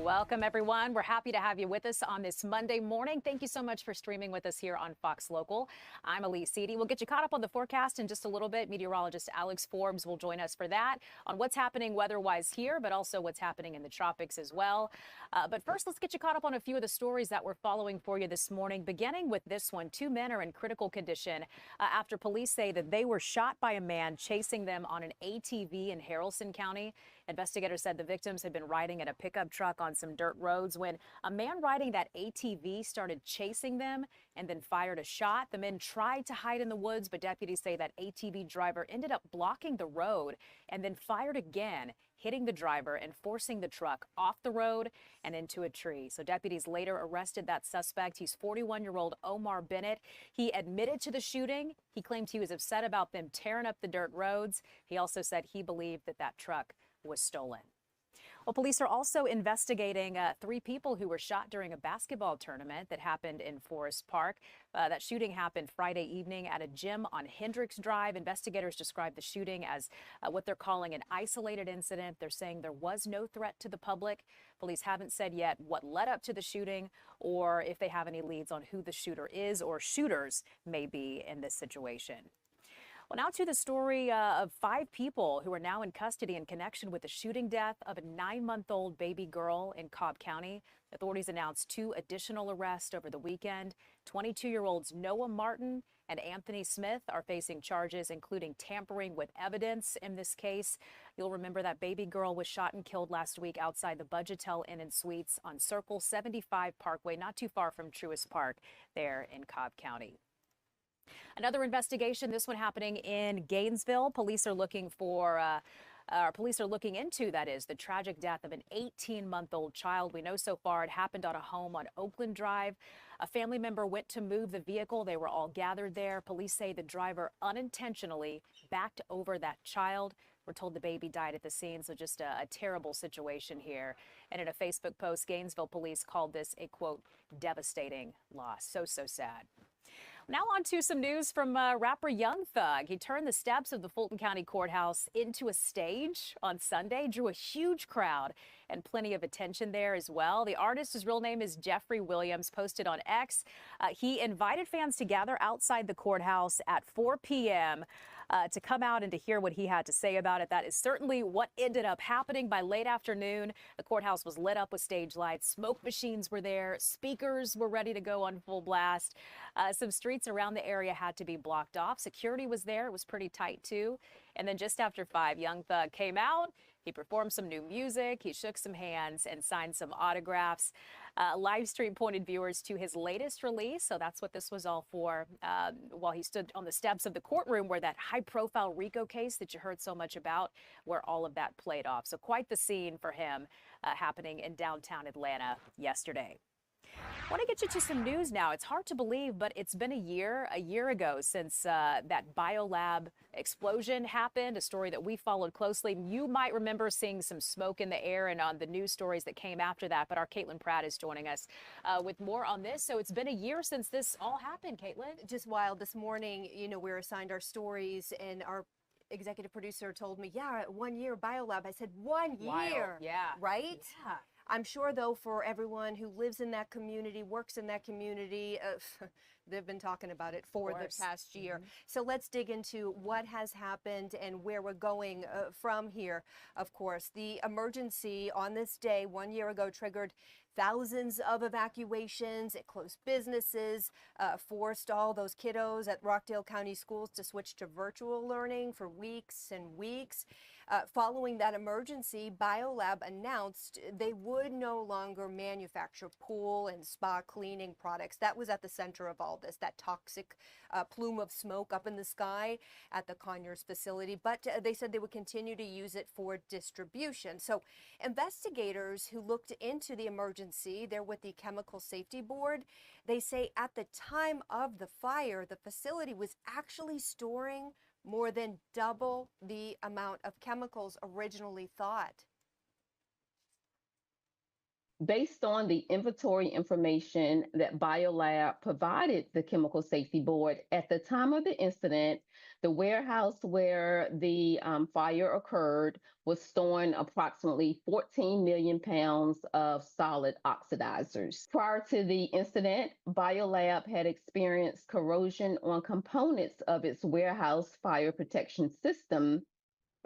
Welcome, everyone. We're happy to have you with us on this Monday morning. Thank you so much for streaming with us here on Fox Local. I'm Elise Seedy. We'll get you caught up on the forecast in just a little bit. Meteorologist Alex Forbes will join us for that on what's happening weather-wise here, but also what's happening in the tropics as well. But first, let's get you caught up on a few of the stories that we're following for you this morning, beginning with this one. Two men are in critical condition after police say that they were shot by a man chasing them on an ATV in Haralson County. Investigators said the victims had been riding in a pickup truck on some dirt roads when a man riding that ATV started chasing them and then fired a shot. The men tried to hide in the woods, but deputies say that ATV driver ended up blocking the road and then fired again, hitting the driver and forcing the truck off the road and into a tree. So deputies later arrested that suspect. He's 41-year-old Omar Bennett. He admitted to the shooting. He claimed he was upset about them tearing up the dirt roads. He also said he believed that that truck was stolen. Well, police are also investigating three people who were shot during a basketball tournament that happened in Forest Park. That shooting happened Friday evening at a gym on Hendricks Drive. Investigators described the shooting as what they're calling an isolated incident. They're saying there was no threat to the public. Police haven't said yet what led up to the shooting or if they have any leads on who the shooter is or shooters may be in this situation. Well, now to the story of five people who are now in custody in connection with the shooting death of a 9-month-old baby girl in Cobb County. Authorities announced two additional arrests over the weekend. 22-year-olds Noah Martin and Anthony Smith are facing charges, including tampering with evidence in this case. You'll remember that baby girl was shot and killed last week outside the Budgetel Inn and Suites on Circle 75 Parkway, not too far from Truist Park there in Cobb County. Another investigation, this one happening in Gainesville. Police are looking into, that is, the tragic death of an 18-month-old child. We know so far it happened on a home on Oakland Drive. A family member went to move the vehicle. They were all gathered there. Police say the driver unintentionally backed over that child. We're told the baby died at the scene, so just a terrible situation here. And in a Facebook post, Gainesville police called this a, quote, devastating loss. So sad. Now on to some news from rapper Young Thug. He turned the steps of the Fulton County Courthouse into a stage on Sunday, drew a huge crowd and plenty of attention there as well. The artist, his real name is Jeffrey Williams, posted on X. He invited fans to gather outside the courthouse at 4 p.m. To come out and to hear what he had to say about it. That is certainly what ended up happening by late afternoon. The courthouse was lit up with stage lights. Smoke machines were there. Speakers were ready to go on full blast. Some streets around the area had to be blocked off. Security was there. It was pretty tight, too. And then just after 5, Young Thug came out. He performed some new music. He shook some hands and signed some autographs. Live stream pointed viewers to his latest release. So that's what this was all for while he stood on the steps of the courtroom where that high-profile RICO case that you heard so much about, where all of that played off. So quite the scene for him happening in downtown Atlanta yesterday. I want to get you to some news now. It's hard to believe, but it's been a year ago since that BioLab explosion happened, a story that we followed closely. You might remember seeing some smoke in the air and on the news stories that came after that, but our Caitlin Pratt is joining us with more on this. So it's been a year since this all happened, Caitlin. Just wild. This morning, we were assigned our stories and our executive producer told me, 1 year BioLab. I said, 1 year. Wild. Yeah. Right? Yeah. I'm sure, though, for everyone who lives in that community, works in that community, they've been talking about it for the past year. Mm-hmm. So let's dig into what has happened and where we're going from here. Of course, the emergency on this day 1 year ago triggered thousands of evacuations. It closed businesses, forced all those kiddos at Rockdale County schools to switch to virtual learning for weeks and weeks. Following that emergency, BioLab announced they would no longer manufacture pool and spa cleaning products. That was at the center of all this, that toxic plume of smoke up in the sky at the Conyers facility. But they said they would continue to use it for distribution. So investigators who looked into the emergency, they're with the Chemical Safety Board, they say at the time of the fire, the facility was actually storing more than double the amount of chemicals originally thought. Based on the inventory information that BioLab provided the Chemical Safety Board at the time of the incident, the warehouse where the fire occurred was storing approximately 14 million pounds of solid oxidizers. Prior to the incident, BioLab had experienced corrosion on components of its warehouse fire protection system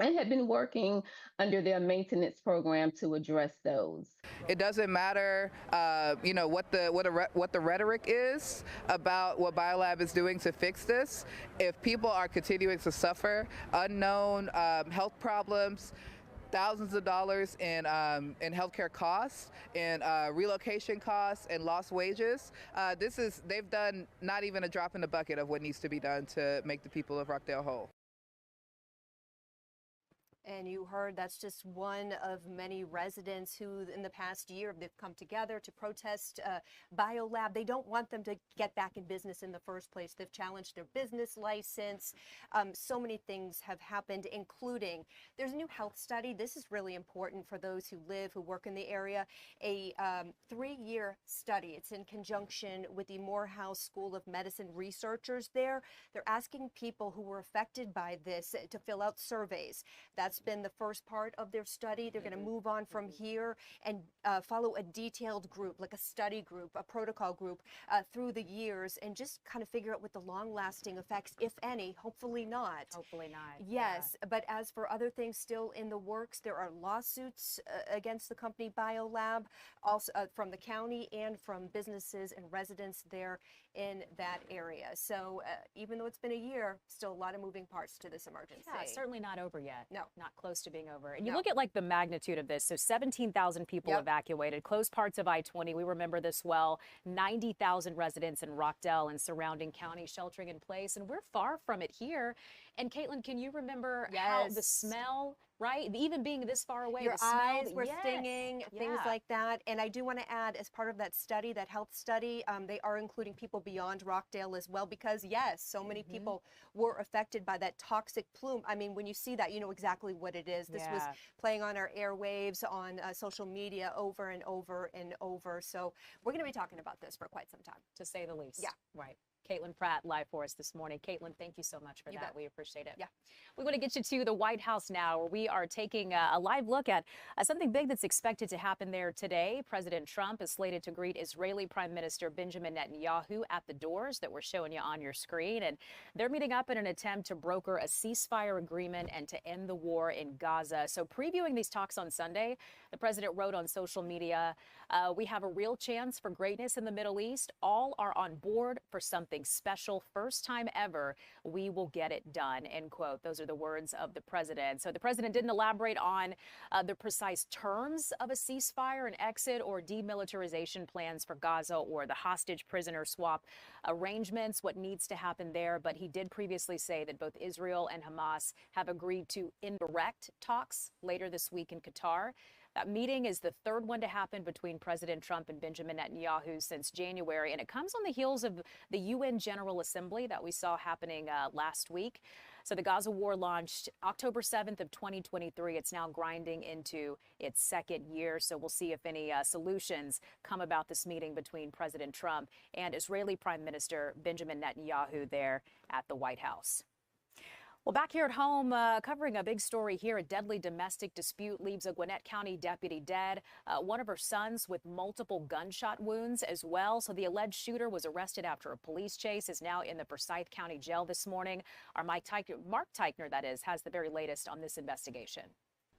and had been working under their maintenance program to address those. It doesn't matter, what the rhetoric is about what BioLab is doing to fix this. If people are continuing to suffer unknown health problems, thousands of dollars in healthcare costs, in relocation costs, and lost wages. They've done not even a drop in the bucket of what needs to be done to make the people of Rockdale whole. And you heard that's just one of many residents who in the past year they've come together to protest BioLab. They don't want them to get back in business in the first place. They've challenged their business license. So many things have happened, including there's a new health study. This is really important for those who live, who work in the area. A 3-year study. It's in conjunction with the Morehouse School of Medicine researchers there. They're asking people who were affected by this to fill out surveys. That's been the first part of their study. They're going to move on from here and follow a detailed group, like a study group, a protocol group through the years and just kind of figure out what the long-lasting effects, if any, hopefully not. Hopefully not. Yes, yeah. But as for other things still in the works, there are lawsuits against the company BioLab, also from the county and from businesses and residents there in that area. So even though it's been a year, still a lot of moving parts to this emergency. Yeah, it's certainly not over yet. No. Not close to being over. And you look at like the magnitude of this. So 17,000 people evacuated, closed parts of I-20. We remember this well. 90,000 residents in Rockdale and surrounding counties sheltering in place. And we're far from it here. And Caitlin, can you remember how the smell, right? Even being this far away, your the smell, eyes were stinging, things like that. And I do want to add, as part of that study, that health study, they are including people beyond Rockdale as well, because yes, so many people were affected by that toxic plume. I mean, when you see that, you know exactly what it is. This was playing on our airwaves, on social media over and over and over. So we're going to be talking about this for quite some time, to say the least. Yeah. Right. Caitlin Pratt live for us this morning. Caitlin, thank you so much for that. Bet. We appreciate it. Yeah. We want to get you to the White House now, where we are taking a live look at something big that's expected to happen there today. President Trump is slated to greet Israeli Prime Minister Benjamin Netanyahu at the doors that we're showing you on your screen. And they're meeting up in an attempt to broker a ceasefire agreement and to end the war in Gaza. So previewing these talks on Sunday, the president wrote on social media, we have a real chance for greatness in the Middle East. All are on board for something special. First time ever, we will get it done, end quote. Those are the words of the president. So the president didn't elaborate on the precise terms of a ceasefire, an exit, or demilitarization plans for Gaza or the hostage prisoner swap arrangements, what needs to happen there. But he did previously say that both Israel and Hamas have agreed to indirect talks later this week in Qatar. That meeting is the third one to happen between President Trump and Benjamin Netanyahu since January, and it comes on the heels of the UN General Assembly that we saw happening last week. So the Gaza war launched October 7th of 2023. It's now grinding into its second year. So we'll see if any solutions come about this meeting between President Trump and Israeli Prime Minister Benjamin Netanyahu there at the White House. Well, back here at home, covering a big story here. A deadly domestic dispute leaves a Gwinnett County deputy dead. One of her sons with multiple gunshot wounds as well. So the alleged shooter was arrested after a police chase, is now in the Forsyth County Jail this morning. Our Mark Teichner, that is, has the very latest on this investigation.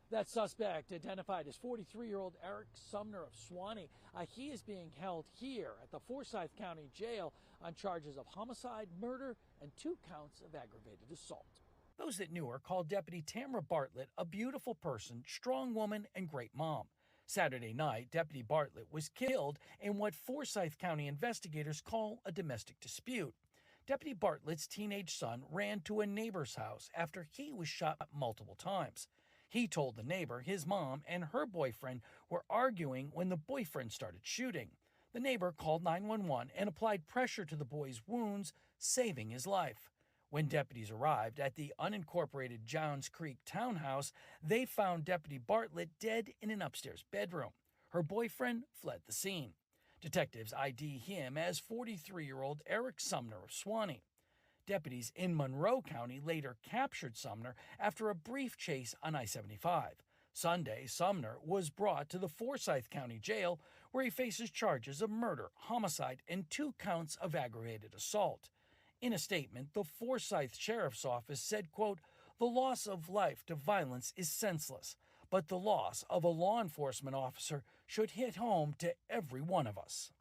That suspect, identified as 43-year-old Eric Sumner of Suwanee, he is being held here at the Forsyth County Jail on charges of homicide, murder, and 2 counts of aggravated assault. Those that knew her called Deputy Tamara Bartlett a beautiful person, strong woman, and great mom. Saturday night, Deputy Bartlett was killed in what Forsyth County investigators call a domestic dispute. Deputy Bartlett's teenage son ran to a neighbor's house after he was shot multiple times. He told the neighbor his mom and her boyfriend were arguing when the boyfriend started shooting. The neighbor called 911 and applied pressure to the boy's wounds, saving his life. When deputies arrived at the unincorporated Johns Creek townhouse, they found Deputy Bartlett dead in an upstairs bedroom. Her boyfriend fled the scene. Detectives ID him as 43-year-old Eric Sumner of Suwanee. Deputies in Monroe County later captured Sumner after a brief chase on I-75. Sunday, Sumner was brought to the Forsyth County Jail, where he faces charges of murder, homicide, and 2 counts of aggravated assault. In a statement, the Forsyth Sheriff's Office said, quote, "The loss of life to violence is senseless, but the loss of a law enforcement officer should hit home to every one of us."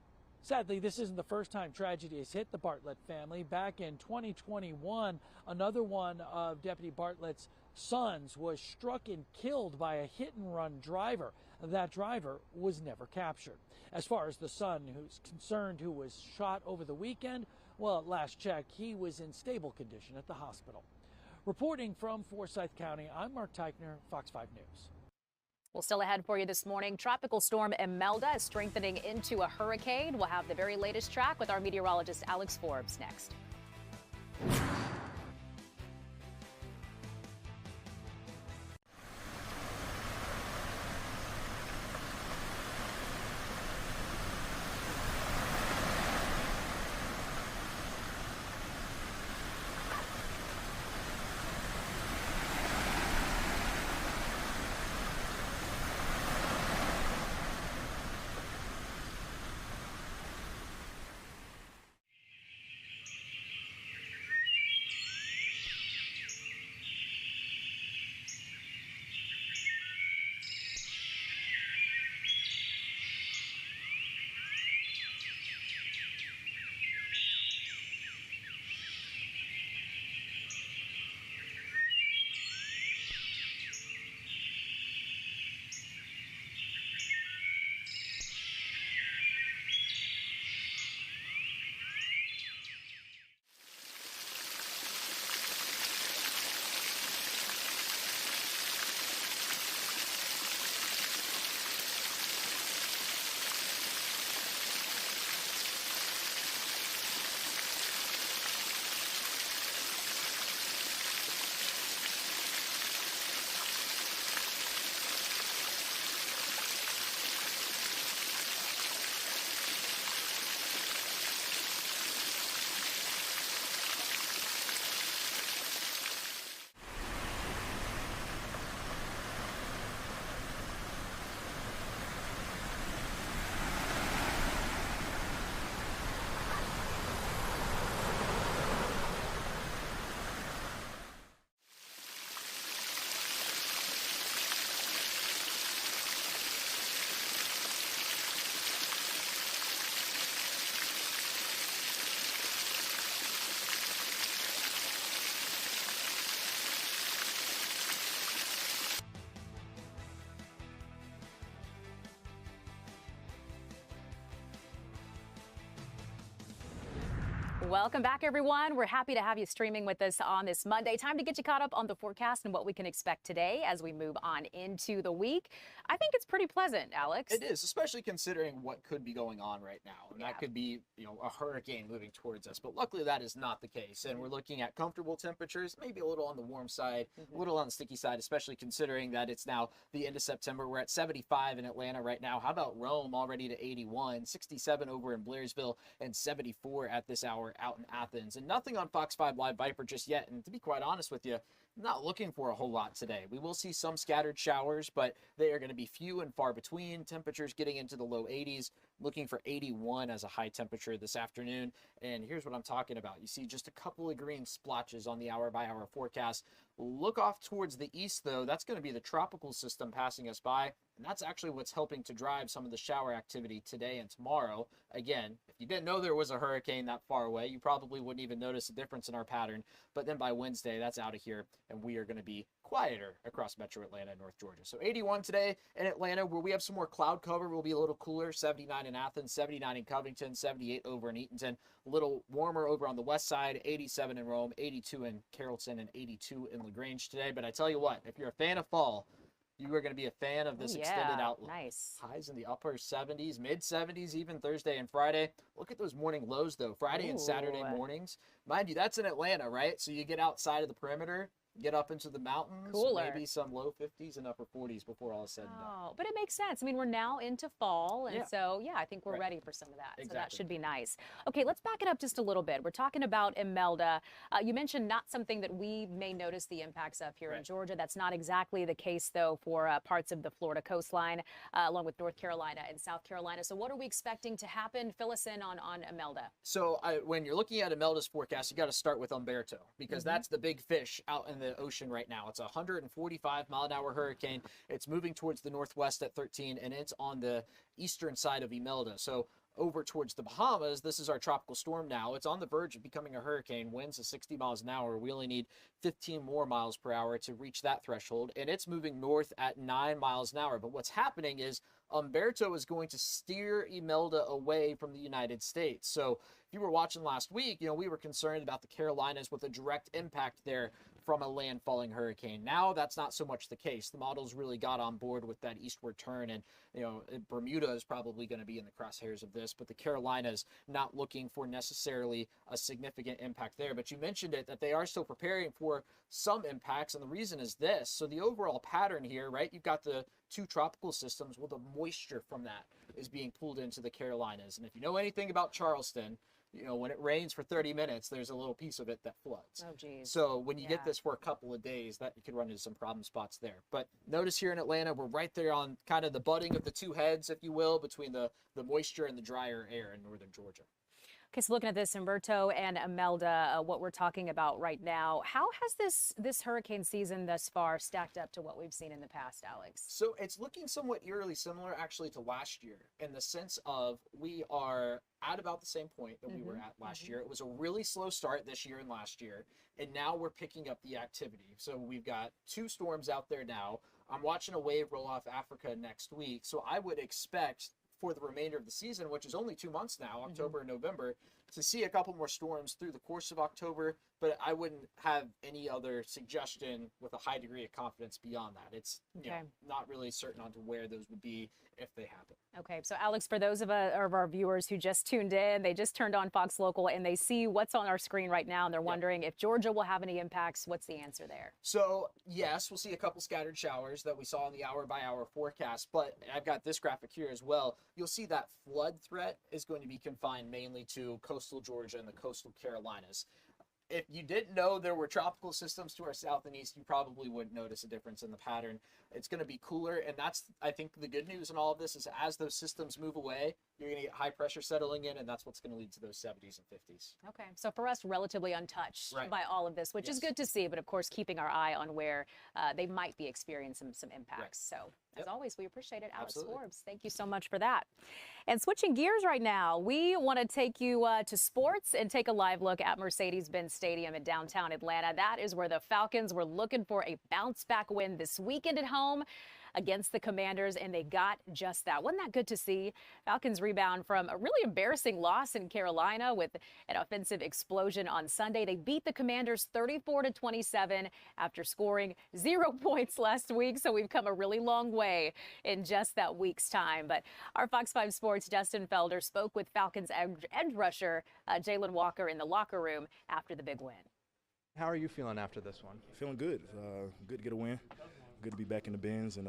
Sadly, this isn't the first time tragedy has hit the Bartlett family. Back in 2021, another one of Deputy Bartlett's sons was struck and killed by a hit-and-run driver. That driver was never captured. As far as the son who's concerned, who was shot over the weekend, well, at last check, he was in stable condition at the hospital. Reporting from Forsyth County, I'm Mark Teichner, Fox 5 News. Well, still ahead for you this morning, Tropical Storm Imelda is strengthening into a hurricane. We'll have the very latest track with our meteorologist Alex Forbes next. Welcome back, everyone. We're happy to have you streaming with us on this Monday. Time to get you caught up on the forecast and what we can expect today as we move on into the week. I think it's pretty pleasant, Alex. It is, especially considering what could be going on right now. And that could be, a hurricane moving towards us. But luckily, that is not the case. And we're looking at comfortable temperatures, maybe a little on the warm side, a little on the sticky side, especially considering that it's now the end of September. We're at 75 in Atlanta right now. How about Rome already to 81, 67 over in Blairsville, and 74 at this hour out in Athens. And nothing on Fox 5 Live Viper just yet. And to be quite honest with you, I'm not looking for a whole lot today. We will see some scattered showers, but they are going to be few and far between. Temperatures getting into the low 80s. Looking for 81 as a high temperature this afternoon. And here's what I'm talking about. You see just a couple of green splotches on the hour-by-hour forecast. Look off towards the east, though. That's going to be the tropical system passing us by. And that's actually what's helping to drive some of the shower activity today and tomorrow. Again, if you didn't know there was a hurricane that far away, you probably wouldn't even notice a difference in our pattern. But then by Wednesday, that's out of here, and we are going to be quieter across metro Atlanta and North Georgia. So 81 today in Atlanta, where we have some more cloud cover. We'll be a little cooler. 79 in Athens, 79 in Covington, 78 over in Eatonton. A little warmer over on the west side, 87 in Rome, 82 in Carrollton, and 82 in LaGrange today. But I tell you what, if you're a fan of fall, you are going to be a fan of this extended outlook. Nice. Highs in the upper 70s, mid 70s, even Thursday and Friday. Look at those morning lows, though. Friday and Saturday mornings. Mind you, that's in Atlanta, right? So you get outside of the perimeter, get up into the mountains, Cooler. maybe some low 50s and upper 40s before all is said and done. Oh, but it makes sense. I mean, we're now into fall, and Yeah. so yeah, I think we're Right. ready for some of that. So that Exactly. should be nice. Okay, let's back it up just a little bit. We're talking about Imelda. You mentioned not something that we may notice the impacts of here in Right. Georgia. That's not exactly the case, though, for parts of the Florida coastline, along with North Carolina and South Carolina. So what are we expecting to happen? Fill us in on Imelda. So when you're looking at Imelda's forecast, you got to start with Umberto because that's the big fish out in the ocean right now. It's a 145-mile-an-hour hurricane. It's moving towards the northwest at 13, and it's on the eastern side of Imelda. So over towards the Bahamas, this is our tropical storm now. It's on the verge of becoming a hurricane. Winds of 60 miles an hour. We only need 15 more miles per hour to reach that threshold, and it's moving north at 9 miles an hour. But what's happening is Umberto is going to steer Imelda away from the United States. So if you were watching last week, we were concerned about the Carolinas with a direct impact there from a landfalling hurricane. Now that's not so much the case. The models really got on board with that eastward turn, and Bermuda is probably going to be in the crosshairs of this, but the Carolinas not looking for necessarily a significant impact there. But you mentioned it, that they are still preparing for some impacts, and the reason is this. So the overall pattern here, right, you've got the two tropical systems. Well, the moisture from that is being pulled into the Carolinas, and if you know anything about Charleston, when it rains for 30 minutes, there's a little piece of it that floods. Oh, geez. So when you get Yeah. this for a couple of days, that you could run into some problem spots there. But notice here in Atlanta, we're right there on kind of the butting of the two heads, if you will, between the moisture and the drier air in northern Georgia. Okay, so looking at this, Umberto and Imelda, what we're talking about right now, how has this hurricane season thus far stacked up to what we've seen in the past, Alex? So it's looking somewhat eerily similar actually to last year in the sense of we are at about the same point that we were at last year. It was a really slow start this year and last year, and now we're picking up the activity. So we've got two storms out there now. I'm watching a wave roll off Africa next week, so I would expect for the remainder of the season, which is only 2 months now, October and November, to see a couple more storms through the course of October, but I wouldn't have any other suggestion with a high degree of confidence beyond that. It's not really certain on to where those would be if they happen. Okay, so Alex, for those of our viewers who just tuned in, they just turned on Fox Local and they see what's on our screen right now, and they're wondering if Georgia will have any impacts. What's the answer there? So yes, we'll see a couple scattered showers that we saw in the hour-by-hour forecast, but I've got this graphic here as well. You'll see that flood threat is going to be confined mainly to coastal Georgia and the coastal Carolinas. If you didn't know there were tropical systems to our south and east, you probably wouldn't notice a difference in the pattern. It's going to be cooler, and that's, I think, the good news in all of this is as those systems move away, you're going to get high pressure settling in, and that's what's going to lead to those 70s and 50s. Okay, so for us, relatively untouched Right. by all of this, which is good to see, but of course, keeping our eye on where they might be experiencing some impacts. So as always, we appreciate it. Alex Absolutely. Forbes, thank you so much for that. And switching gears right now, we want to take you to sports and take a live look at Mercedes-Benz Stadium in downtown Atlanta. That is where the Falcons were looking for a bounce-back win this weekend at home against the Commanders, and they got just that. Wasn't that good to see? Falcons rebound from a really embarrassing loss in Carolina with an offensive explosion on Sunday. They beat the Commanders 34-27 after scoring 0 points last week, so we've come a really long way in just that week's time. But our Fox 5 Sports' Justin Felder spoke with Falcons edge rusher Jalen Walker in the locker room after the big win. How are you feeling after this one? Feeling good. Good to get a win. Good to be back in the Benz and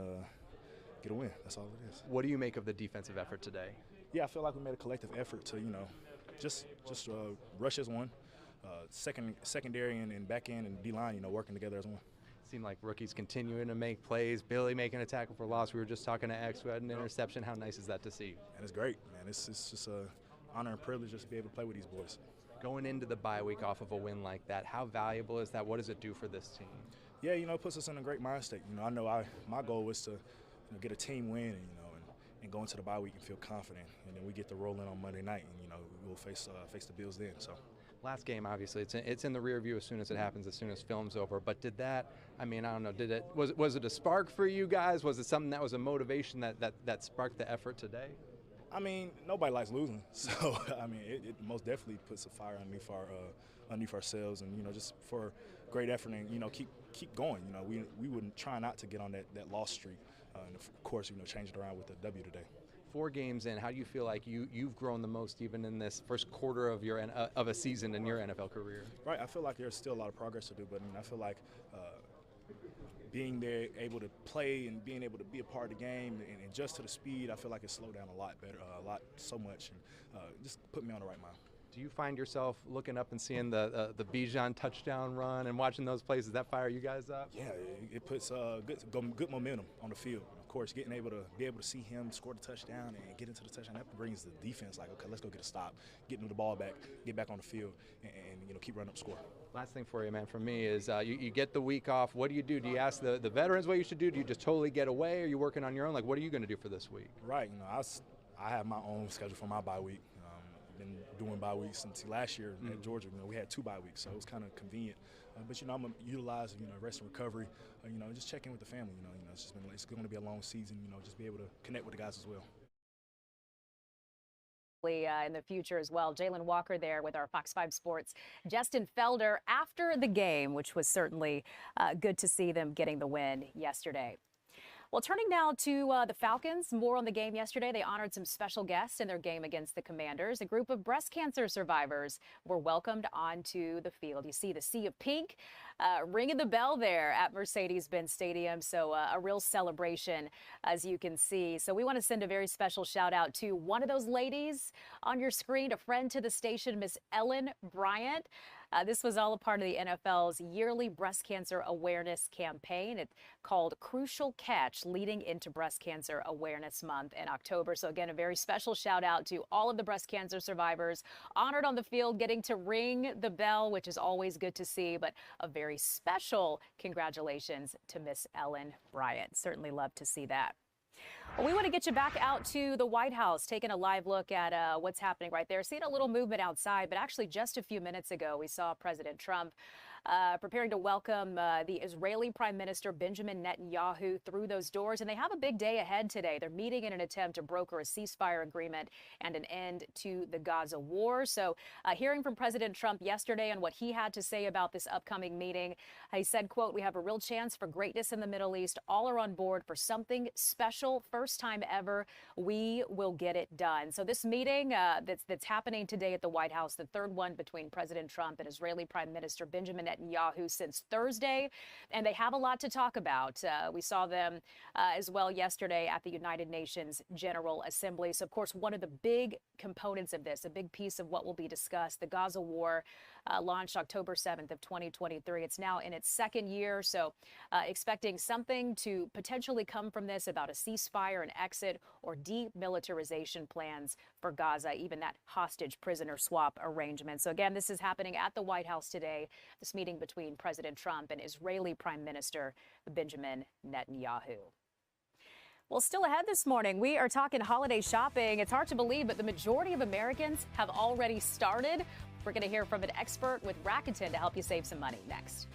get a win. That's all it is. What do you make of the defensive effort today? Yeah, I feel like we made a collective effort to, just rush as one. Secondary and back end and D-line, working together as one. Seemed like rookies continuing to make plays. Billy making a tackle for loss. We were just talking to X, who had an interception. How nice is that to see? And it's great, man. It's just an honor and privilege just to be able to play with these boys. Going into the bye week off of a win like that, how valuable is that? What does it do for this team? Yeah, it puts us in a great mind state. I know my goal was to get a team win and go into the bye week and feel confident. And then we get to roll in on Monday night and, we'll face the Bills then. So. Last game, obviously, it's in the rear view as soon as it happens, as soon as film's over. But did that, I don't know, was it a spark for you guys? Was it something that was a motivation that sparked the effort today? Nobody likes losing. So, it most definitely puts a fire underneath ourselves and, just for great effort and, keep going. We wouldn't try not to get on that loss streak. And, of course, change it around with the W today. 4 games in, how do you feel like you've grown the most even in this first quarter of your of a season in your NFL career? Right, I feel like there's still a lot of progress to do, but I feel like being there, able to play and being able to be a part of the game and adjust to the speed, I feel like it slowed down a lot better, so much, and just put me on the right mind. Do you find yourself looking up and seeing the Bijan touchdown run and watching those plays? Does that fire you guys up? Yeah, it puts good momentum on the field. Of course, be able to see him score the touchdown and get into the touchdown, that brings the defense like, okay, let's go get a stop, get the ball back, get back on the field, and keep running up score. Last thing for you, man, from me is you get the week off. What do? Do you ask the veterans what you should do? Do you just totally get away? Are you working on your own? Like, what are you going to do for this week? Right, I have my own schedule for my bye week. Been doing bye weeks since last year at Georgia. We had 2 bye weeks, so it was kind of convenient. But I'm gonna utilize rest and recovery. Just check in with the family. It's going to be a long season. Just be able to connect with the guys as well. In the future as well. Jalen Walker there with our Fox 5 Sports. Justin Felder after the game, which was certainly good to see them getting the win yesterday. Well, turning now to the Falcons, more on the game yesterday. They honored some special guests in their game against the Commanders. A group of breast cancer survivors were welcomed onto the field. You see the sea of pink ringing the bell there at Mercedes-Benz Stadium. So a real celebration, as you can see. So we want to send a very special shout out to one of those ladies on your screen, a friend to the station, Miss Ellen Bryant. This was all a part of the NFL's yearly breast cancer awareness campaign. It's called Crucial Catch, leading into Breast Cancer Awareness Month in October. So again, a very special shout out to all of the breast cancer survivors honored on the field, getting to ring the bell, which is always good to see, but a very special congratulations to Miss Ellen Bryant. Certainly love to see that. Well, we want to get you back out to the White House, taking a live look at what's happening right there. Seeing a little movement outside, but actually just a few minutes ago, we saw President Trump preparing to welcome the Israeli Prime Minister Benjamin Netanyahu through those doors. And they have a big day ahead today. They're meeting in an attempt to broker a ceasefire agreement and an end to the Gaza war. So hearing from President Trump yesterday on what he had to say about this upcoming meeting, he said, quote, "We have a real chance for greatness in the Middle East. All are on board for something special. First time ever. We will get it done." So this meeting that's happening today at the White House, the third one between President Trump and Israeli Prime Minister Benjamin Netanyahu since Thursday, and they have a lot to talk about. We saw them as well yesterday at the United Nations General Assembly. So, of course, one of the big components of this, a big piece of what will be discussed, the Gaza war launched October 7th of 2023. It's now in its second year, so expecting something to potentially come from this about a ceasefire, an exit, or demilitarization plans for Gaza, even that hostage prisoner swap arrangement. So again, this is happening at the White House today, this meeting between President Trump and Israeli Prime Minister Benjamin Netanyahu. Well, still ahead this morning, we are talking holiday shopping. It's hard to believe, but the majority of Americans have already started. We're going to hear from an expert with Rakuten to help you save some money next.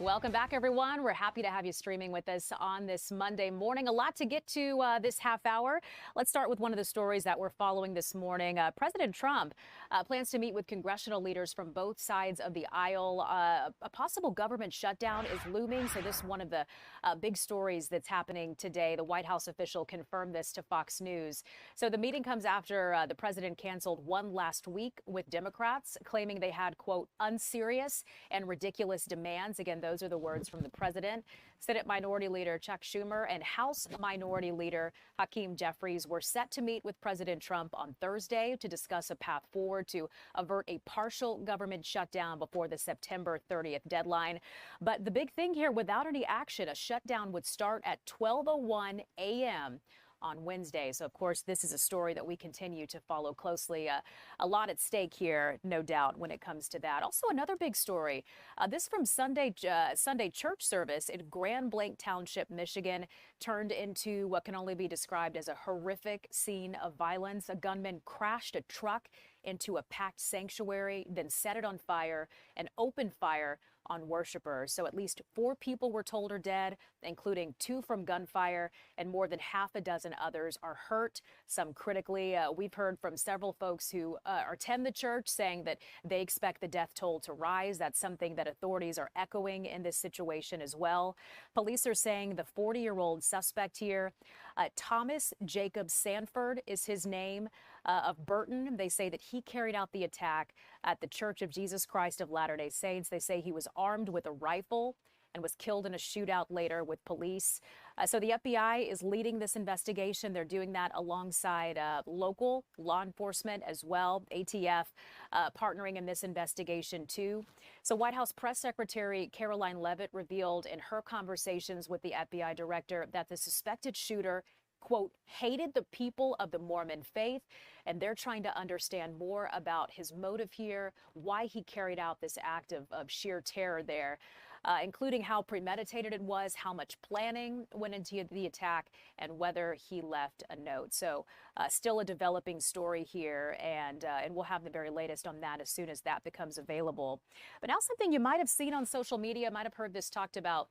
Welcome back, everyone. We're happy to have you streaming with us on this Monday morning. A lot to get to this half hour. Let's start with one of the stories that we're following this morning. President Trump plans to meet with congressional leaders from both sides of the aisle. A possible government shutdown is looming. So this is one of the big stories that's happening today. The White House official confirmed this to Fox News. So the meeting comes after the president canceled one last week with Democrats, claiming they had, quote, unserious and ridiculous demands. Again, those are the words from the president. Senate Minority Leader Chuck Schumer and House Minority Leader Hakeem Jeffries were set to meet with President Trump on Thursday to discuss a path forward to avert a partial government shutdown before the September 30th deadline. But the big thing here, without any action, a shutdown would start at 12:01 a.m. on Wednesday. So, of course, this is a story that we continue to follow closely. A lot at stake here, no doubt, when it comes to that. Also, another big story. This from Sunday church service in Grand Blanc Township, Michigan, turned into what can only be described as a horrific scene of violence. A gunman crashed a truck into a packed sanctuary, then set it on fire and opened fire on worshipers. So at least 4 people were told are dead, including 2 from gunfire, and more than half a dozen others are hurt, some critically. We've heard from several folks who attend the church saying that they expect the death toll to rise. That's something that authorities are echoing in this situation as well. Police are saying the 40-year-old suspect here, Thomas Jacob Sanford is his name, of Burton. They say that he carried out the attack at the Church of Jesus Christ of Latter-day Saints. They say he was armed with a rifle and was killed in a shootout later with police. So the FBI is leading this investigation. They're doing that alongside local law enforcement as well, ATF partnering in this investigation too. So White House Press Secretary Caroline Leavitt revealed in her conversations with the FBI director that the suspected shooter, quote, hated the people of the Mormon faith, and they're trying to understand more about his motive here, why he carried out this act of sheer terror there, including how premeditated it was, how much planning went into the attack, and whether he left a note. So still a developing story here, and we'll have the very latest on that as soon as that becomes available. But now something you might have seen on social media, might have heard this talked about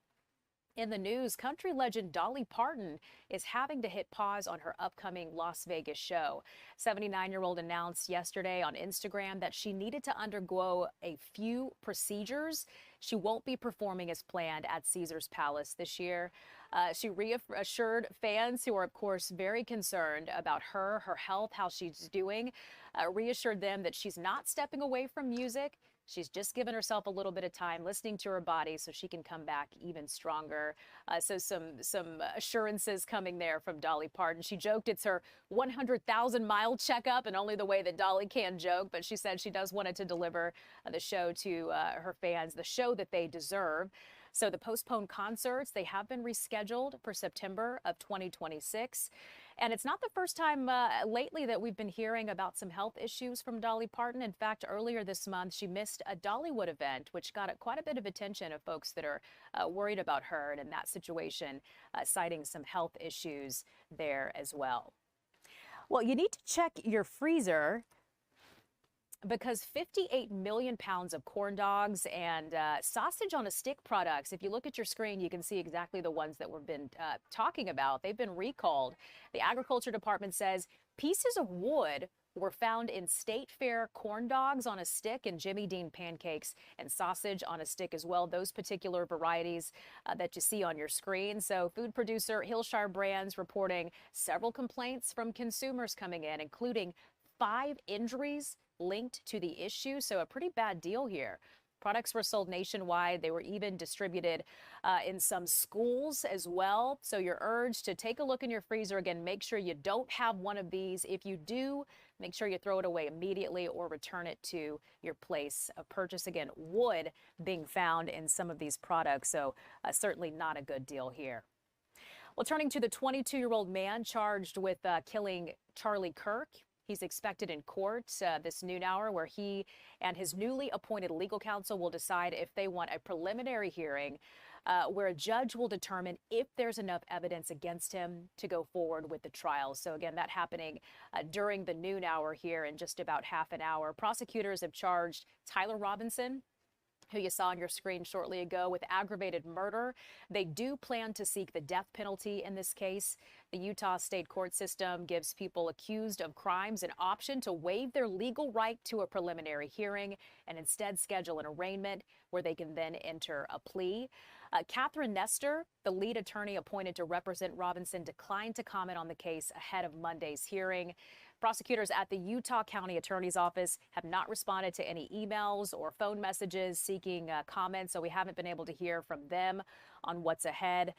in the news. Country legend Dolly Parton is having to hit pause on her upcoming Las Vegas show. 79-year-old announced yesterday on Instagram that she needed to undergo a few procedures. She won't be performing as planned at Caesar's Palace this year. She reassured fans who are, of course, very concerned about her health, how she's doing, reassured them that she's not stepping away from music. She's just given herself a little bit of time, listening to her body so she can come back even stronger. So some assurances coming there from Dolly Parton. She joked it's her 100,000-mile checkup, and only the way that Dolly can joke. But she said she does want it to deliver the show to her fans, the show that they deserve. So the postponed concerts, they have been rescheduled for September of 2026. And it's not the first time lately that we've been hearing about some health issues from Dolly Parton. In fact, earlier this month, she missed a Dollywood event, which got quite a bit of attention of folks that are worried about her and in that situation, citing some health issues there as well. Well, you need to check your freezer because 58 million pounds of corn dogs and sausage on a stick products, if you look at your screen, you can see exactly the ones that we've been talking about. They've been recalled. The Agriculture Department says pieces of wood were found in State Fair corn dogs on a stick and Jimmy Dean pancakes and sausage on a stick as well. Those particular varieties that you see on your screen. So food producer Hillshire Brands reporting several complaints from consumers coming in, including 5 injuries linked to the issue. So a pretty bad deal here. Products were sold nationwide. They were even distributed in some schools as well. So you're urged to take a look in your freezer. Again, make sure you don't have one of these. If you do, make sure you throw it away immediately or return it to your place of purchase. Again, wood being found in some of these products. So certainly not a good deal here. Well, turning to the 22-year-old man charged with killing Charlie Kirk. He's expected in court this noon hour, where he and his newly appointed legal counsel will decide if they want a preliminary hearing where a judge will determine if there's enough evidence against him to go forward with the trial. So again, that happening during the noon hour here in just about half an hour. Prosecutors have charged Tyler Robinson who you saw on your screen shortly ago, with aggravated murder. They do plan to seek the death penalty in this case. The Utah state court system gives people accused of crimes an option to waive their legal right to a preliminary hearing and instead schedule an arraignment where they can then enter a plea. Catherine Nestor, the lead attorney appointed to represent Robinson, declined to comment on the case ahead of Monday's hearing. Prosecutors at the Utah County Attorney's Office have not responded to any emails or phone messages seeking comments, so we haven't been able to hear from them on what's ahead.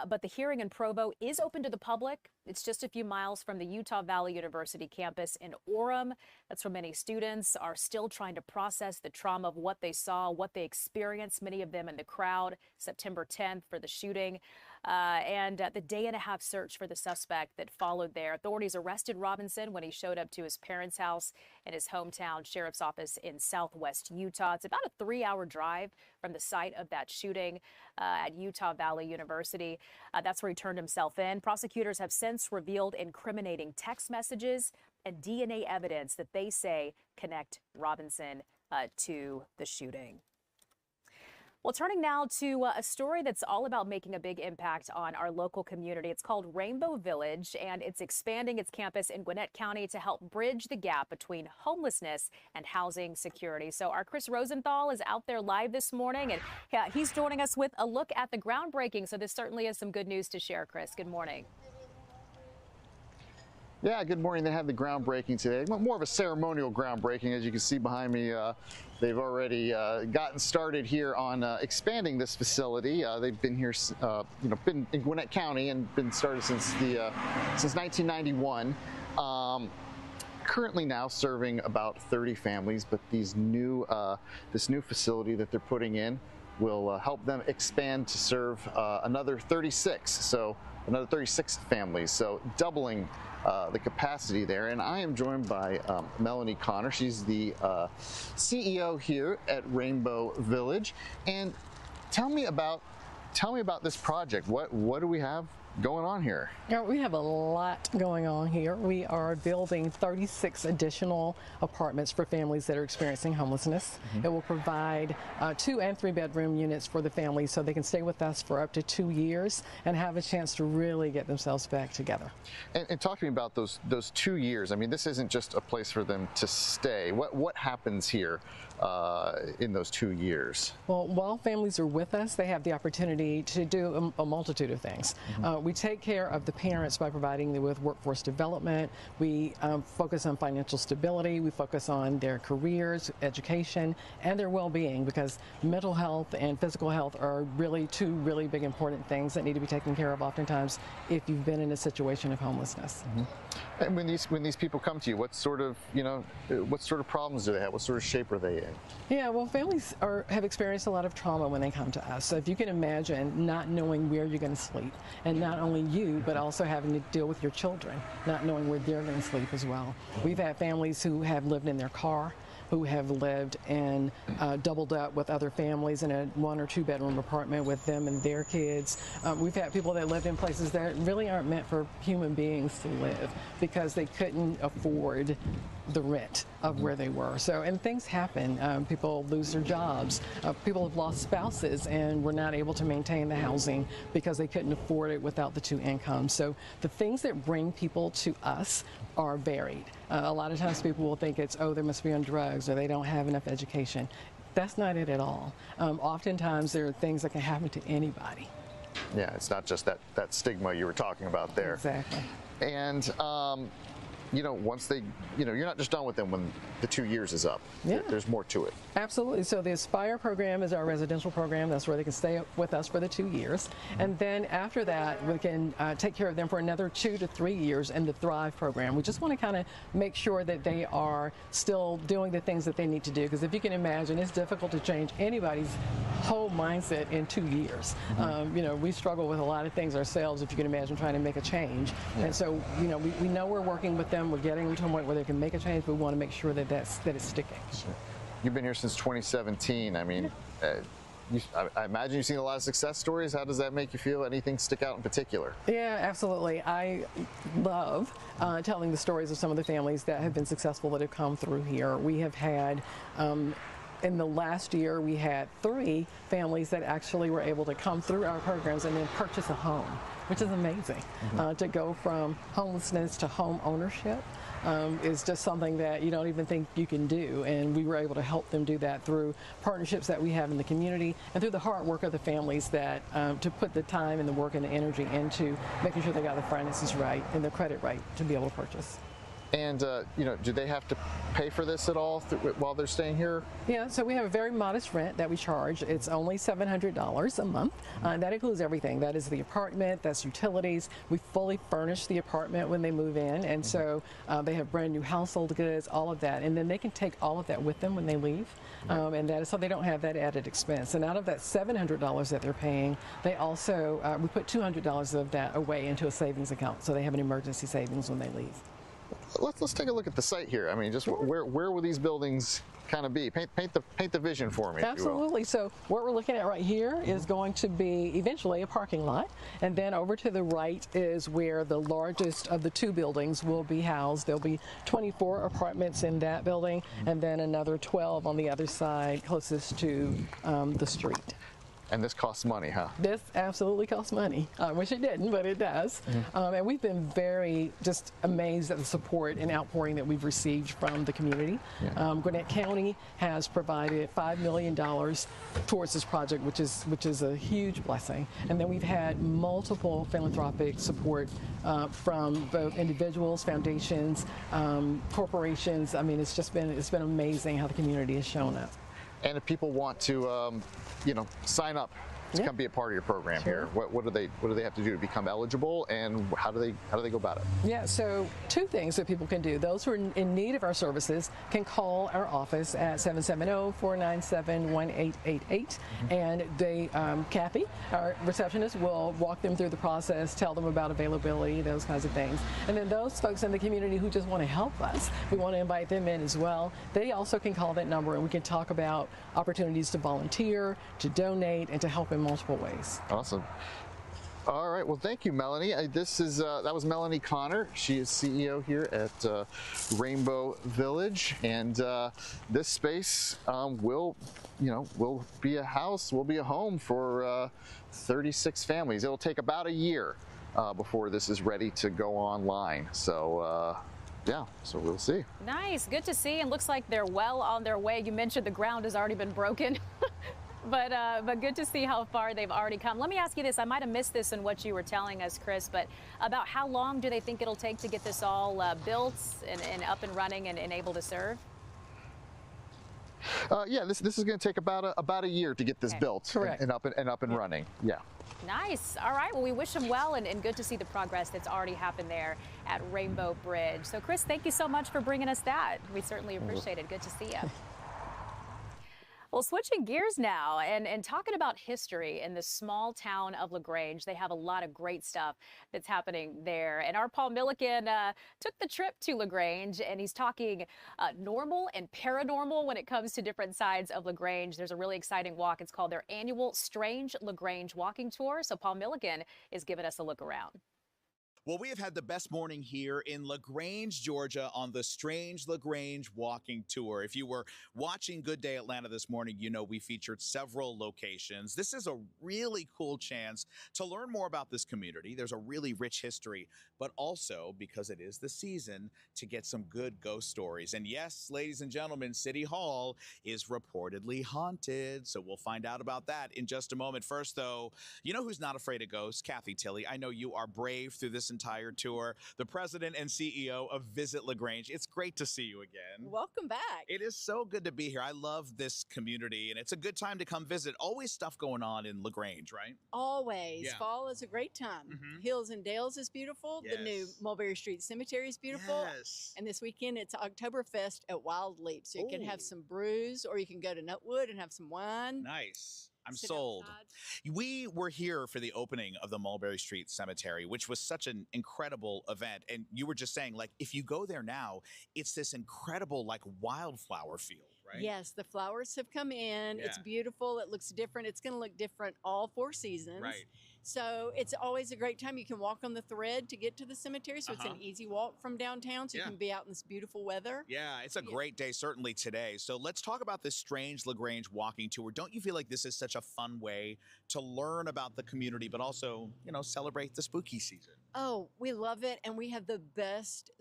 But the hearing in Provo is open to the public. It's just a few miles from the Utah Valley University campus in Orem. That's where many students are still trying to process the trauma of what they saw, what they experienced, many of them in the crowd September 10th for the shooting. And the day-and-a-half search for the suspect that followed there. Authorities arrested Robinson when he showed up to his parents' house in his hometown sheriff's office in southwest Utah. It's about a 3-hour drive from the site of that shooting at Utah Valley University. That's where he turned himself in. Prosecutors have since revealed incriminating text messages and DNA evidence that they say connect Robinson to the shooting. Well, turning now to a story that's all about making a big impact on our local community. It's called Rainbow Village, and it's expanding its campus in Gwinnett County to help bridge the gap between homelessness and housing security. So our Chris Rosenthal is out there live this morning, and he's joining us with a look at the groundbreaking. So this certainly is some good news to share, Chris. Good morning. Yeah, good morning. They have the groundbreaking today. More of a ceremonial groundbreaking. As you can see behind me, they've already gotten started here on expanding this facility. They've been here, been in Gwinnett County and been started since 1991. Currently now serving about 30 families, but this new facility that they're putting in will help them expand to serve another 36. So another 36 families. So doubling the capacity there. And I am joined by Melanie Connor. She's the CEO here at Rainbow Village. And tell me about this project. What do we have going on here? Yeah, we have a lot going on here. We are building 36 additional apartments for families that are experiencing homelessness. It will provide 2 and 3 bedroom units for the families so they can stay with us for up to 2 years and have a chance to really get themselves back together. And talk to me about those 2 years. I mean, this isn't just a place for them to stay. What happens here in those 2 years? Well, while families are with us, they have the opportunity to do a multitude of things. We take care of the parents by providing them with workforce development. We focus on financial stability. We focus on their careers, education, and their well-being, because mental health and physical health are really 2 really big important things that need to be taken care of oftentimes if you've been in a situation of homelessness. And when these people come to you, what sort of problems do they have? What sort of shape are they in? Yeah, well, families have experienced a lot of trauma when they come to us. So if you can imagine not knowing where you're going to sleep, and not only you, but also having to deal with your children, not knowing where they're going to sleep as well. We've had families who have lived in their car, who have lived and doubled up with other families in a 1 or 2 bedroom apartment with them and their kids. We've had people that lived in places that really aren't meant for human beings to live because they couldn't afford the rent of where they were. So, and things happen. People lose their jobs. People have lost spouses and were not able to maintain the housing because they couldn't afford it without the 2 incomes. So the things that bring people to us are varied. A lot of times people will think it's, oh, they must be on drugs or they don't have enough education. That's not it at all. Oftentimes there are things that can happen to anybody. Yeah, it's not just that stigma you were talking about there. Exactly. And once they, you're not just done with them when the 2 years is up. Yeah. There's more to it. Absolutely. So the Aspire program is our residential program. That's where they can stay with us for the 2 years. And then after that, we can take care of them for another 2 to 3 years in the Thrive program. We just want to kind of make sure that they are still doing the things that they need to do. Because if you can imagine, it's difficult to change anybody's whole mindset in 2 years. We struggle with a lot of things ourselves, if you can imagine trying to make a change. Yeah. And so, we know we're working with them. We're getting them to a point where they can make a change, but we want to make sure that it's sticking. Sure. You've been here since 2017. I mean, I imagine you've seen a lot of success stories. How does that make you feel? Anything stick out in particular? Yeah, absolutely. I love telling the stories of some of the families that have been successful that have come through here. We have had in the last year, we had 3 families that actually were able to come through our programs and then purchase a home, which is amazing. To go from homelessness to home ownership is just something that you don't even think you can do, and we were able to help them do that through partnerships that we have in the community and through the hard work of the families that to put the time and the work and the energy into making sure they got the finances right and the credit right to be able to purchase. And, you know, do they have to pay for this at all while they're staying here? Yeah, so we have a very modest rent that we charge. It's only $700 a month. That includes everything. That is the apartment, that's utilities. We fully furnish the apartment when they move in, and so they have brand new household goods, all of that. And then they can take all of that with them when they leave, and that is so they don't have that added expense. And out of that $700 that they're paying, they also, we put $200 of that away into a savings account, so they have an emergency savings when they leave. Let's take a look at the site here. I mean, just where will these buildings kind of be? Paint the vision for me. Absolutely. So what we're looking at right here is going to be eventually a parking lot, and then over to the right is where the largest of the 2 buildings will be housed. There'll be 24 apartments in that building, and then another 12 on the other side closest to the street. And this costs money, huh? This absolutely costs money. I wish it didn't, but it does. And we've been very just amazed at the support and outpouring that we've received from the community. Gwinnett County has provided $5 million towards this project, which is a huge blessing. And then we've had multiple philanthropic support from both individuals, foundations, corporations. I mean, it's been amazing how the community has shown up. And if people want to, you know, sign up to come be a part of your program here, what do they have to do to become eligible, and how do they go about it? Yeah, so 2 things that people can do. Those who are in need of our services can call our office at 770-497-1888, and they, Kathy, our receptionist, will walk them through the process, tell them about availability, those kinds of things. And then those folks in the community who just want to help us, we want to invite them in as well. They also can call that number, and we can talk about opportunities to volunteer, to donate, and to help in multiple ways. Awesome. All right. Well, thank you, Melanie. That was Melanie Connor. She is CEO here at Rainbow Village, and this space will be a house, will be a home for 36 families. It'll take about a year before this is ready to go online. So. Yeah, so we'll see. Nice, good to see, and looks like they're well on their way. You mentioned the ground has already been broken. But good to see how far they've already come. Let me ask you this. I might have missed this in what you were telling us, Chris, but about how long do they think it'll take to get this all built and up and running and able to serve? Yeah, this is going to take about a year to get this built and up and running. Yeah. Nice. All right. Well, we wish them well, and good to see the progress that's already happened there at Rainbow Bridge. So, Chris, thank you so much for bringing us that. We certainly appreciate it. Good to see you. Well, switching gears now and talking about history in the small town of LaGrange. They have a lot of great stuff that's happening there. And our Paul Milliken took the trip to LaGrange, and he's talking normal and paranormal when it comes to different sides of LaGrange. There's a really exciting walk. It's called their annual Strange LaGrange Walking Tour. So Paul Milliken is giving us a look around. Well, we have had the best morning here in LaGrange, Georgia on the Strange LaGrange Walking Tour. If you were watching Good Day Atlanta this morning, you know we featured several locations. This is a really cool chance to learn more about this community. There's a really rich history, but also, because it is the season, to get some good ghost stories. And yes, ladies and gentlemen, City Hall is reportedly haunted, so we'll find out about that in just a moment. First, though, you know who's not afraid of ghosts? Kathy Tilley. I know you are brave through this entire tour, the president and CEO of Visit LaGrange. It's great to see you again. Welcome back. It is so good to be here. I love this community, and it's a good time to come visit. Always stuff going on in LaGrange, right? Always. Yeah. Fall is a great time. Hills and Dales is beautiful. Yes. The new Mulberry Street Cemetery is beautiful. Yes. And this weekend, it's Oktoberfest at Wild Leap. So you can have some brews, or you can go to Nutwood and have some wine. Nice. I'm sold. We were here for the opening of the Mulberry Street Cemetery, which was such an incredible event. And you were just saying, like, if you go there now, it's this incredible, like, wildflower field. right? Yes, the flowers have come in. Yeah. It's beautiful. It looks different. It's going to look different all 4 seasons. Right. So it's always a great time. You can walk on the thread to get to the cemetery. So it's Uh-huh. an easy walk from downtown. So you Yeah. can be out in this beautiful weather. Yeah, it's a great day, certainly today. So let's talk about this Strange LaGrange walking tour. Don't you feel like this is such a fun way to learn about the community, but also, you know, celebrate the spooky season? Oh, we love it. And we have the best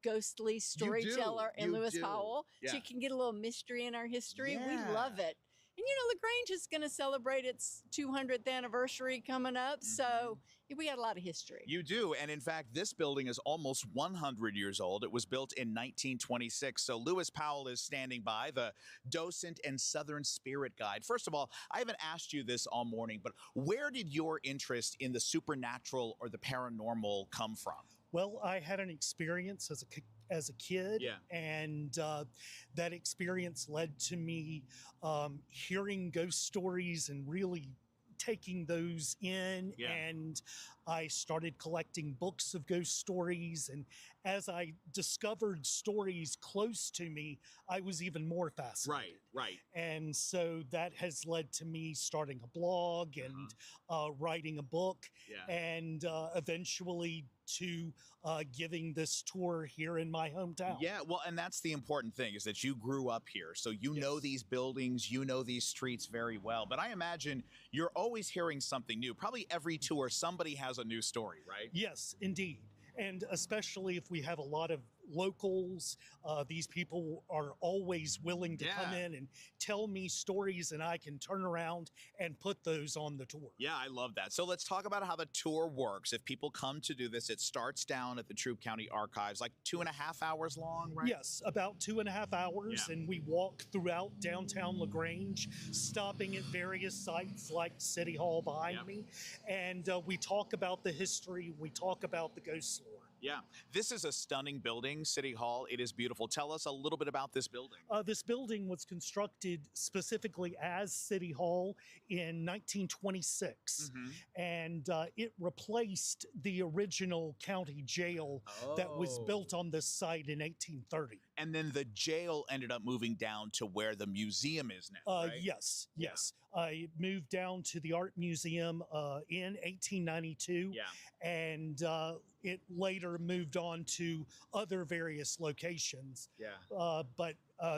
ghostly storyteller in You Lewis do. Powell. Yeah. So you can get a little mystery in our history. Yeah. We love it. And you know, LaGrange is going to celebrate its 200th anniversary coming up. So we got a lot of history. You do. And in fact, this building is almost 100 years old. It was built in 1926. So Lewis Powell is standing by, the docent and Southern spirit guide. First of all, I haven't asked you this all morning, but where did your interest in the supernatural or the paranormal come from? Well, I had an experience as a kid, and that experience led to me hearing ghost stories and really taking those in. And I started collecting books of ghost stories, and as I discovered stories close to me, I was even more fascinated. Right. And so that has led to me starting a blog and writing a book, and eventually to giving this tour here in my hometown. Yeah, well, and that's the important thing, is that you grew up here. So you know these buildings, you know these streets very well. But I imagine you're always hearing something new. Probably every tour, somebody has a new story, right? Yes, indeed. And especially if we have a lot of locals, these people are always willing to come in and tell me stories, and I can turn around and put those on the tour. Yeah, I love that. So let's talk about how the tour works. If people come to do this, it starts down at the Troup County Archives, like 2.5 hours long, right? Yes, about 2.5 hours, and we walk throughout downtown LaGrange, stopping at various sites like City Hall behind me, and we talk about the history, we talk about the ghost lore. Yeah, this is a stunning building, City Hall. It is beautiful. Tell us a little bit about this building. This building was constructed specifically as City Hall in 1926, and it replaced the original county jail that was built on this site in 1830. And then the jail ended up moving down to where the museum is now, right? Yes. I moved down to the Art Museum in 1892, and it later moved on to other various locations. But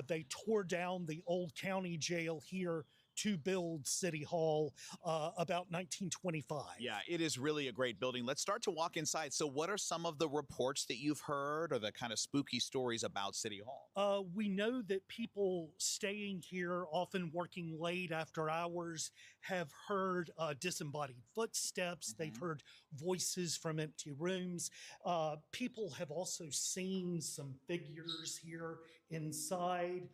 they tore down the old county jail here to build City Hall about 1925. Yeah, it is really a great building. Let's start to walk inside. So what are some of the reports that you've heard, or the kind of spooky stories about City Hall? We know that people staying here, often working late after hours, have heard disembodied footsteps. They've heard voices from empty rooms. People have also seen some figures here inside.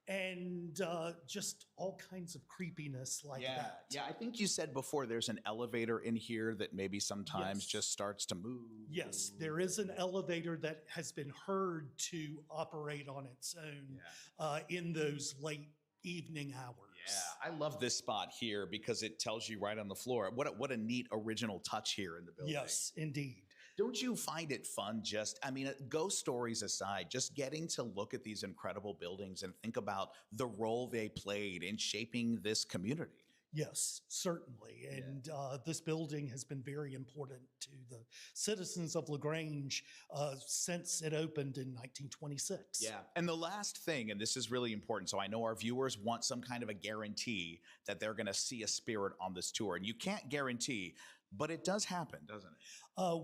And just all kinds of creepiness like that. Yeah, I think you said before there's an elevator in here that maybe sometimes just starts to move. Yes, there is an elevator that has been heard to operate on its own in those late evening hours. Yeah, I love this spot here because it tells you right on the floor. What a neat original touch here in the building. Yes, indeed. Don't you find it fun ghost stories aside, just getting to look at these incredible buildings and think about the role they played in shaping this community? Yes, certainly. And this building has been very important to the citizens of LaGrange since it opened in 1926. Yeah. And the last thing, and this is really important, so I know our viewers want some kind of a guarantee that they're going to see a spirit on this tour. And you can't guarantee, but it does happen, doesn't it?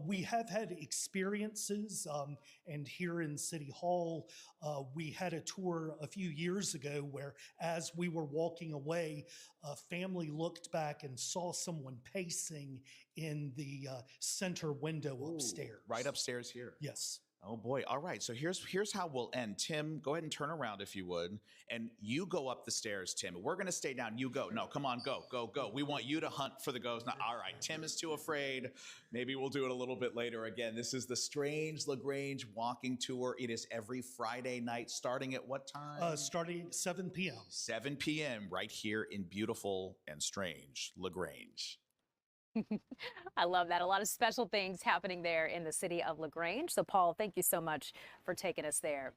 We have had experiences, and here in City Hall, we had a tour a few years ago where, as we were walking away, a family looked back and saw someone pacing in the center window upstairs. Right upstairs here? Yes. Oh boy. All right. So here's how we'll end. Tim, go ahead and turn around if you would. And you go up the stairs, Tim. We're going to stay down. You go. No, come on. Go. We want you to hunt for the ghost. Now, all right. Tim is too afraid. Maybe we'll do it a little bit later. Again, this is the Strange LaGrange walking tour. It is every Friday night, starting at what time? Starting at 7 p.m. 7 p.m. right here in beautiful and strange LaGrange. I love that. A lot of special things happening there in the city of LaGrange. So, Paul, thank you so much for taking us there.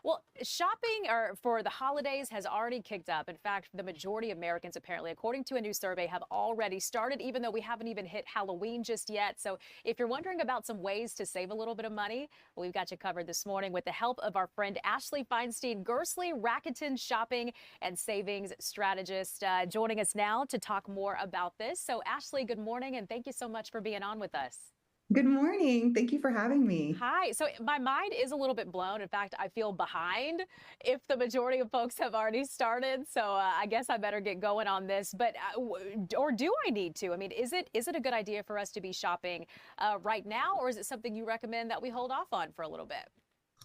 Well, shopping for the holidays has already kicked up. In fact, the majority of Americans, apparently, according to a new survey, have already started, even though we haven't even hit Halloween just yet. So if you're wondering about some ways to save a little bit of money, we've got you covered this morning with the help of our friend Ashley Feinstein-Gersley, Rakuten shopping and savings strategist, joining us now to talk more about this. So Ashley, good morning, and thank you so much for being on with us. Good morning. Thank you for having me. Hi. So my mind is a little bit blown. In fact, I feel behind if the majority of folks have already started. So I guess I better get going on this. But or do I need to? I mean, is it a good idea for us to be shopping right now, or is it something you recommend that we hold off on for a little bit?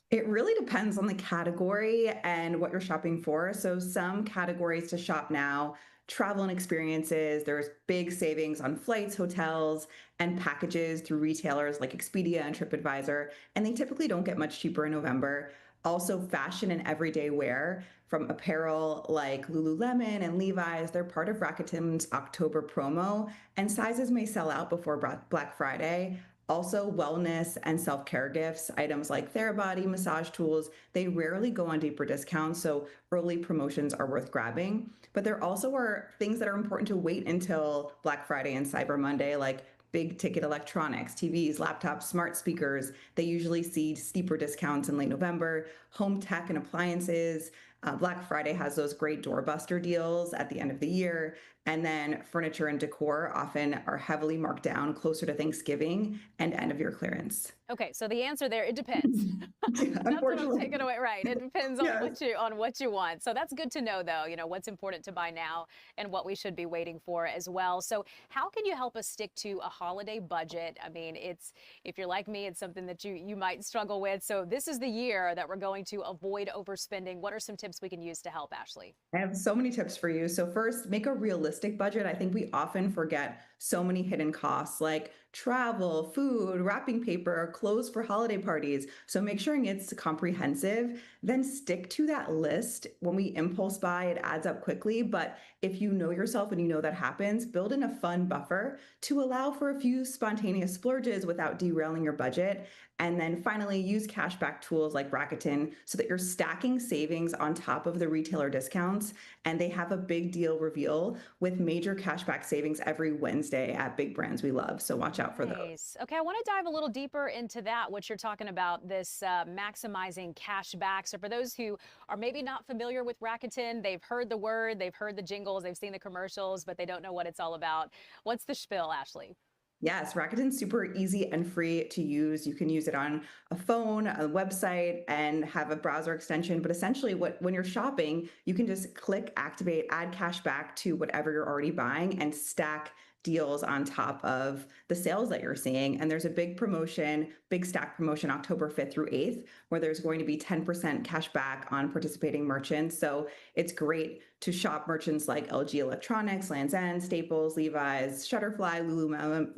It really depends on the category and what you're shopping for. So some categories to shop now: travel and experiences. There's big savings on flights, hotels, and packages through retailers like Expedia and TripAdvisor, and they typically don't get much cheaper in November. Also, fashion and everyday wear from apparel like Lululemon and Levi's, they're part of Rakuten's October promo, and sizes may sell out before Black Friday. Also, wellness and self-care gifts, items like Therabody, massage tools, they rarely go on deeper discounts, so early promotions are worth grabbing. But there also are things that are important to wait until Black Friday and Cyber Monday, like big ticket electronics, TVs, laptops, smart speakers. They usually see steeper discounts in late November. Home tech and appliances. Black Friday has those great doorbuster deals at the end of the year. And then furniture and decor often are heavily marked down closer to Thanksgiving and end of year clearance. Okay, so the answer there, it depends. That's what I'm taking away. Right. It depends on what you want. So that's good to know, though, you know, what's important to buy now and what we should be waiting for as well. So how can you help us stick to a holiday budget? I mean, if you're like me, it's something that you might struggle with. So this is the year that we're going to avoid overspending. What are some tips we can use to help, Ashley? I have so many tips for you. So first, make a realistic budget. I think we often forget so many hidden costs like travel, food, wrapping paper, clothes for holiday parties. So make sure it's comprehensive. Then stick to that list. When we impulse buy, it adds up quickly. But if you know yourself and you know that happens, build in a fun buffer to allow for a few spontaneous splurges without derailing your budget. And then finally, use cashback tools like Rakuten so that you're stacking savings on top of the retailer discounts. And they have a big deal reveal with major cashback savings every Wednesday at big brands we love. So watch out for those. Okay, I want to dive a little deeper into that, what you're talking about, this maximizing cashback. So for those who are maybe not familiar with Rakuten, they've heard the word, they've heard the jingles, they've seen the commercials, but they don't know what it's all about. What's the spiel, Ashley? Yes, Rakuten's super easy and free to use. You can use it on a phone, a website, and have a browser extension. But essentially, when you're shopping, you can just click, activate, add cash back to whatever you're already buying and stack deals on top of the sales that you're seeing. And there's a big promotion, big stack promotion, October 5th through 8th, where there's going to be 10% cash back on participating merchants. So it's great to shop merchants like LG Electronics, Lands' End, Staples, Levi's, Shutterfly,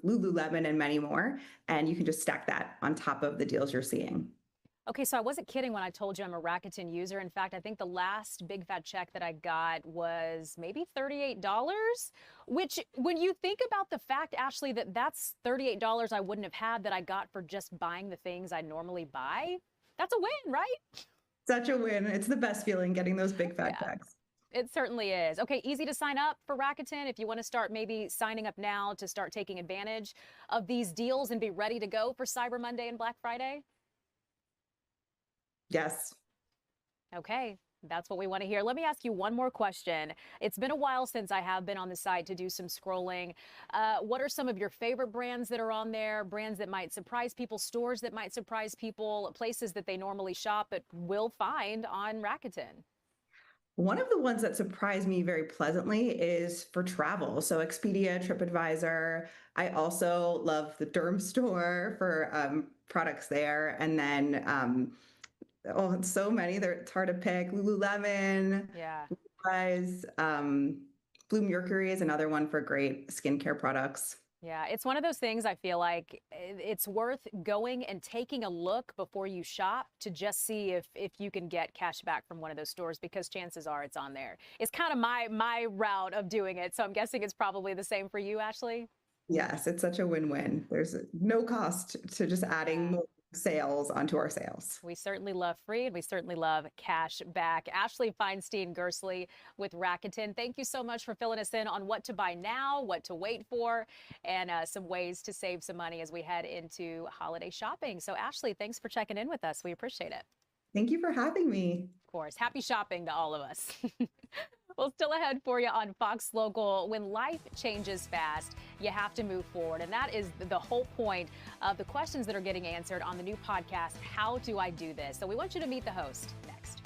Lululemon, and many more. And you can just stack that on top of the deals you're seeing. Okay, so I wasn't kidding when I told you I'm a Rakuten user. In fact, I think the last big fat check that I got was maybe $38, which when you think about the fact, Ashley, that that's $38 I wouldn't have had that I got for just buying the things I normally buy, that's a win, right? Such a win. It's the best feeling getting those big fat checks. It certainly is. Okay, easy to sign up for Rakuten if you want to start maybe signing up now to start taking advantage of these deals and be ready to go for Cyber Monday and Black Friday. Yes. Okay, that's what we want to hear. Let me ask you one more question. It's been a while since I have been on the site to do some scrolling. What are some of your favorite brands that are on there? Brands that might surprise people, stores that might surprise people, places that they normally shop but will find on Rakuten? One of the ones that surprised me very pleasantly is for travel. So Expedia, TripAdvisor. I also love the Derm store for products there. And then oh, so many. It's hard to pick. Lululemon, Levi's, Blue Mercury is another one for great skincare products. Yeah, it's one of those things I feel like it's worth going and taking a look before you shop to just see if you can get cash back from one of those stores, because chances are it's on there. It's kind of my route of doing it. So I'm guessing it's probably the same for you, Ashley. Yes, it's such a win-win. There's no cost to just adding more sales onto our sales. We certainly love free, and we certainly love cash back. Ashley Feinstein-Gersley with Rakuten, thank you so much for filling us in on what to buy now, what to wait for, and some ways to save some money as we head into holiday shopping. So Ashley, thanks for checking in with us. We appreciate it. Thank you for having me. Of course. Happy shopping to all of us. Well, still ahead for you on Fox Local. When life changes fast, you have to move forward. And that is the whole point of the questions that are getting answered on the new podcast, How Do I Do This? So we want you to meet the host next.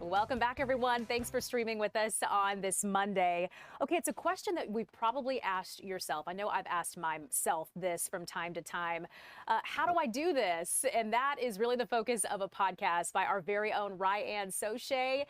Welcome back, everyone. Thanks for streaming with us on this Monday. Okay, it's a question that we've probably asked yourself. I know I've asked myself this from time to time. How do I do this? And that is really the focus of a podcast by our very own Ryan Soche.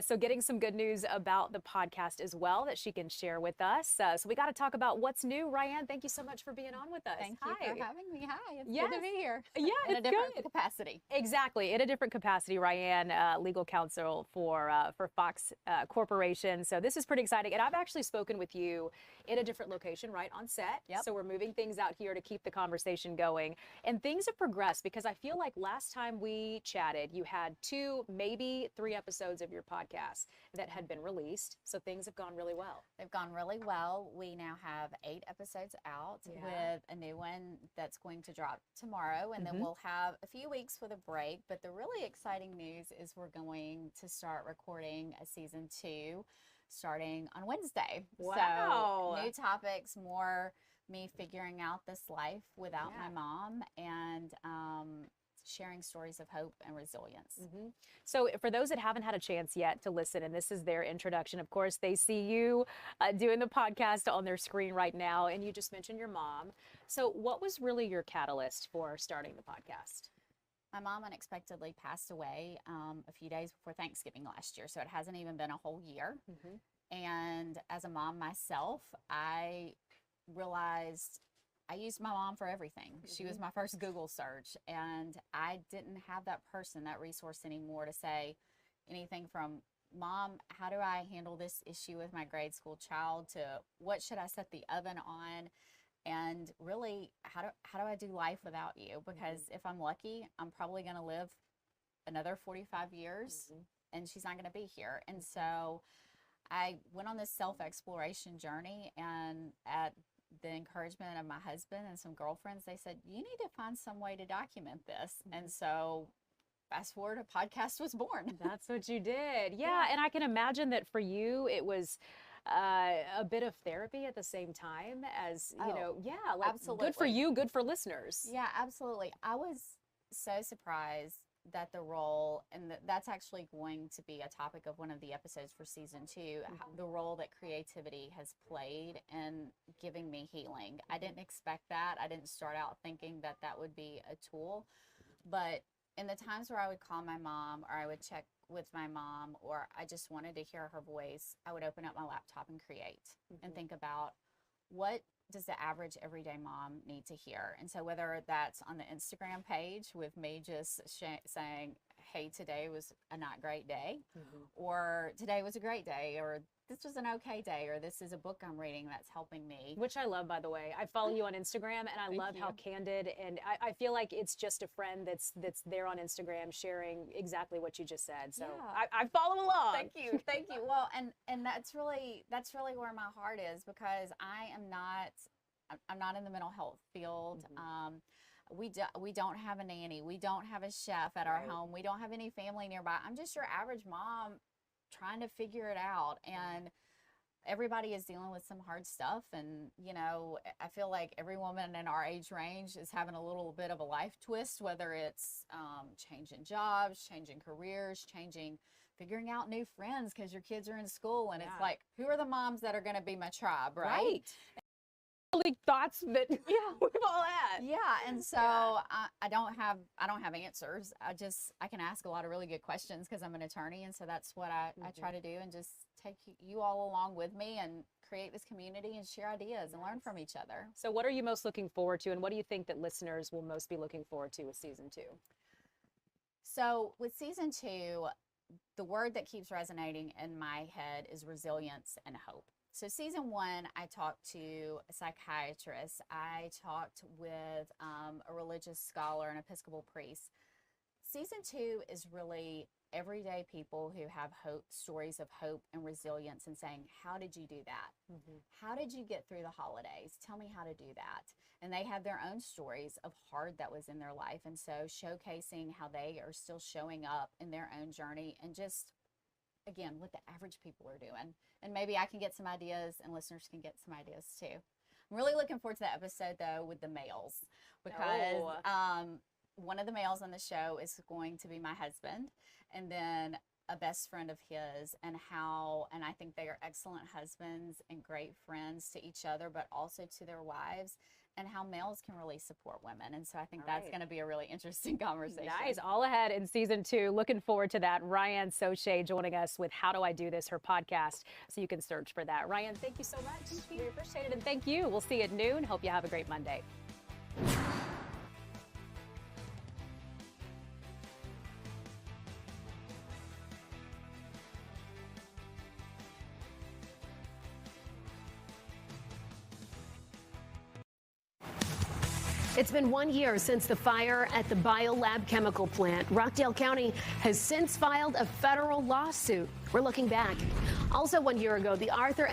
So getting some good news about the podcast as well that she can share with us. So we got to talk about what's new. Ryan, thank you so much for being on with us. Thank you for having me. Hi, it's Yes. good to be here. Yeah, in it's a different good. capacity. Exactly, in a different capacity. Ryan, legal counsel for Fox Corporation. So this is pretty exciting. And I've actually spoken with you in a different location, right, on set. Yep. So we're moving things out here to keep the conversation going. And things have progressed because I feel like last time we chatted, you had 2, maybe 3 episodes of your podcast that had been released. So things have gone really well. They've gone really well. We now have 8 episodes out with a new one that's going to drop tomorrow. And then we'll have a few weeks with a break. But the really exciting news is we're going to start recording a season 2 starting on Wednesday. Wow. So new topics, more me figuring out this life without my mom, and sharing stories of hope and resilience. So for those that haven't had a chance yet to listen, and this is their introduction, of course, they see you doing the podcast on their screen right now, and you just mentioned your mom. So what was really your catalyst for starting the podcast? My mom unexpectedly passed away a few days before Thanksgiving last year, so it hasn't even been a whole year. And as a mom myself, I realized I used my mom for everything. She was my first Google search, and I didn't have that person, that resource anymore to say anything from, Mom, how do I handle this issue with my grade school child, to what should I set the oven on? And really, how do I do life without you? Because if I'm lucky, I'm probably going to live another 45 years and she's not going to be here. And so I went on this self-exploration journey, and at the encouragement of my husband and some girlfriends, they said, you need to find some way to document this. And so fast forward, a podcast was born. That's what you did. Yeah. And I can imagine that for you, it was a bit of therapy at the same time as, you know, like absolutely. Good for you, good for listeners. Yeah, absolutely. I was so surprised that the role, and that's actually going to be a topic of one of the episodes for season 2, the role that creativity has played in giving me healing. I didn't expect that. I didn't start out thinking that that would be a tool, but in the times where I would call my mom, or I would check with my mom, or I just wanted to hear her voice, I would open up my laptop and create and think about, what does the average everyday mom need to hear? And so whether that's on the Instagram page with me just saying, hey, today was a not great day, or today was a great day, or this was an okay day, or this is a book I'm reading that's helping me. Which I love, by the way. I follow you on Instagram, and I love how candid, and I feel like it's just a friend that's there on Instagram sharing exactly what you just said. So I follow along. Thank you. Thank you. Well, and that's really where my heart is, because I'm not in the mental health field. We don't have a nanny. We don't have a chef at our home. We don't have any family nearby. I'm just your average mom trying to figure it out, and everybody is dealing with some hard stuff. And you know, I feel like every woman in our age range is having a little bit of a life twist, whether it's changing jobs, changing careers, figuring out new friends because your kids are in school, and it's like, who are the moms that are going to be my tribe, right? Thoughts that we've all had. And so I don't have answers. I can ask a lot of really good questions because I'm an attorney, and so that's what I try to do, and just take you all along with me and create this community and share ideas and learn from each other. So what are you most looking forward to, and what do you think that listeners will most be looking forward to with season 2? So with season 2, the word that keeps resonating in my head is resilience and hope. So season 1, I talked to a psychiatrist. I talked with a religious scholar, an Episcopal priest. Season 2 is really everyday people who have hope, stories of hope and resilience, and saying, how did you do that? How did you get through the holidays? Tell me how to do that. And they have their own stories of hard that was in their life. And so showcasing how they are still showing up in their own journey, and just, again, what the average people are doing. And maybe I can get some ideas, and listeners can get some ideas too. I'm really looking forward to that episode, though, with the males, because one of the males on the show is going to be my husband, and then a best friend of his, and I think they are excellent husbands and great friends to each other, but also to their wives, and how males can really support women. And so I think that's going to be a really interesting conversation. Nice. All ahead in season 2. Looking forward to that. Ryan Soche joining us with How Do I Do This, her podcast. So you can search for that. Ryan, thank you so much. We appreciate it. And thank you. We'll see you at noon. Hope you have a great Monday. It's been 1 year since the fire at the BioLab chemical plant. Rockdale County has since filed a federal lawsuit. We're looking back. Also 1 year ago, the Arthur M.